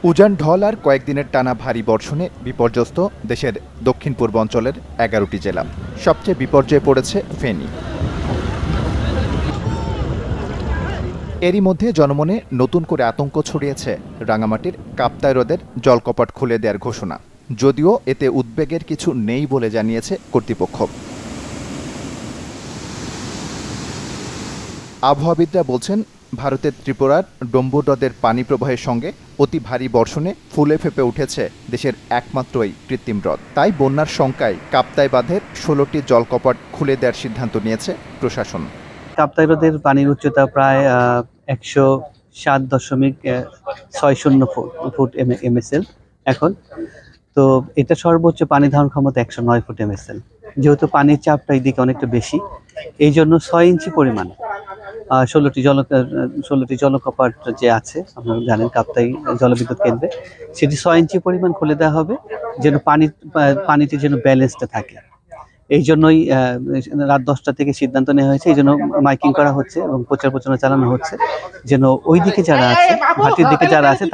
উজান ঢল আর কয়েকদিনের টানা ভারী বর্ষণে বিপর্যস্ত দেশের দক্ষিণ পূর্বাঞ্চলের ১১টি জেলা। সবচেয়ে বিপর্যয়ে পড়েছে ফেনী। এরই মধ্যে জনমনে নতুন করে আতঙ্ক ছড়িয়েছে রাঙামাটির কাপ্তাই হ্রদের জলকপাট খুলে দেওয়ার ঘোষণা, যদিও এতে উদ্বেগের কিছু নেই বলে জানিয়েছে কর্তৃপক্ষ। আবহাওয়াবিদরা বলছেন, ভারতের ত্রিপুরার ডম্বুর হ্রদের পানি প্রবাহের সঙ্গে অতি ভারী বর্ষণে ফুলে ফেঁপে উঠেছে দেশের একমাত্র এই কৃত্রিম হ্রদ। তাই বন্যার শঙ্কায় কাপ্তাই বাঁধের ১৬টি জলকপাট খুলে দেওয়ার সিদ্ধান্ত নিয়েছে প্রশাসন। কাপ্তাই হ্রদের পানির উচ্চতা প্রায় ১০৭.৬০ ফুট MSL এখন। তো এটা সর্বোচ্চ পানি ধারণ ক্ষমতা ১০৯ ফুট MSL। যেহেতু পানির চাপটা এই দিকে অনেকটা বেশি, এই জন্য ৬ ইঞ্চি পরিমাণ ১৬টি জলকপাট যে আছে, আপনারা জানেন কাপ্তাই জলবিদ্যুৎ কেন্দ্রে, সেটি ৬ ইঞ্চি পরিমাণ খুলে দেওয়া হবে, যেন পানিটি যেন ব্যালেন্সটা থাকে। এই জন্যই রাত ১০টা থেকে সিদ্ধান্ত নেওয়া হয়েছে। এই জন্য মাইকিং করা হচ্ছে এবং প্রচার প্রচারণা চালানো হচ্ছে, যেন ওই দিকে যারা আছে, ঘাটির দিকে যারা আছে,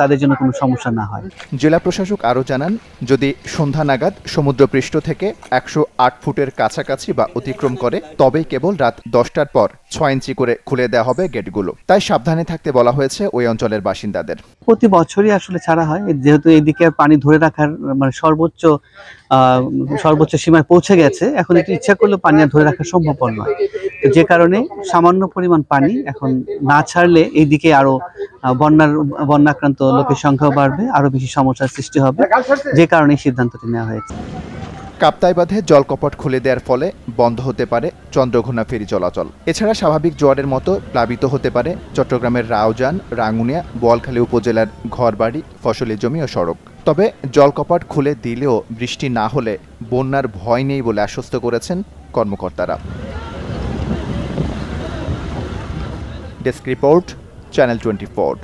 তাদের জন্য কোনো সমস্যা না হয়। জেলা প্রশাসক আরও জানান, যদি সন্ধ্যা নাগাদ সমুদ্রপৃষ্ঠ থেকে ১০৮ ফুটের কাছাকাছি বা অতিক্রম করে, তবেই কেবল রাত ১০টার পর ৬ ইঞ্চি করে খুলে দেওয়া হবে গেটগুলো। তাই সাবধানে থাকতে বলা হয়েছে ওই অঞ্চলের বাসিন্দাদের। প্রতি বছরই আসলে ছাড়া হয়, যেহেতু এইদিকে পানি ধরে রাখার মানে সর্বোচ্চ সীমায় পৌঁছে গেছে, এখন একটু ইচ্ছা করলে পানি আর ধরে রাখা সম্ভব নয়। যে কারণে সামান্য পরিমাণ পানি এখন না ছাড়লে এইদিকে আরো বন্যাক্রান্ত লোকের সংখ্যাও বাড়বে, আরো বেশি সমস্যার সৃষ্টি হবে, যে কারণে সিদ্ধান্তটি নেওয়া হয়েছে। কাপ্তাই বাঁধে জলকপাট খুলে দেওয়ার ফলে বন্ধ হতে পারে চন্দ্রঘোনা ফেরি চলাচল। এছাড়া স্বাভাবিক জোয়ারের মতো প্লাবিত হতে পারে চট্টগ্রামের রাউজান, রাঙ্গুনিয়া, বোয়ালখালী উপজেলার ঘরবাড়ি, ফসলি জমি ও সড়ক। তবে জলকপাট খুলে দিলেও বৃষ্টি না হলে বন্যার ভয় নেই বলে আশ্বস্ত করেছেন কর্মকর্তারা। Desk report, channel 24।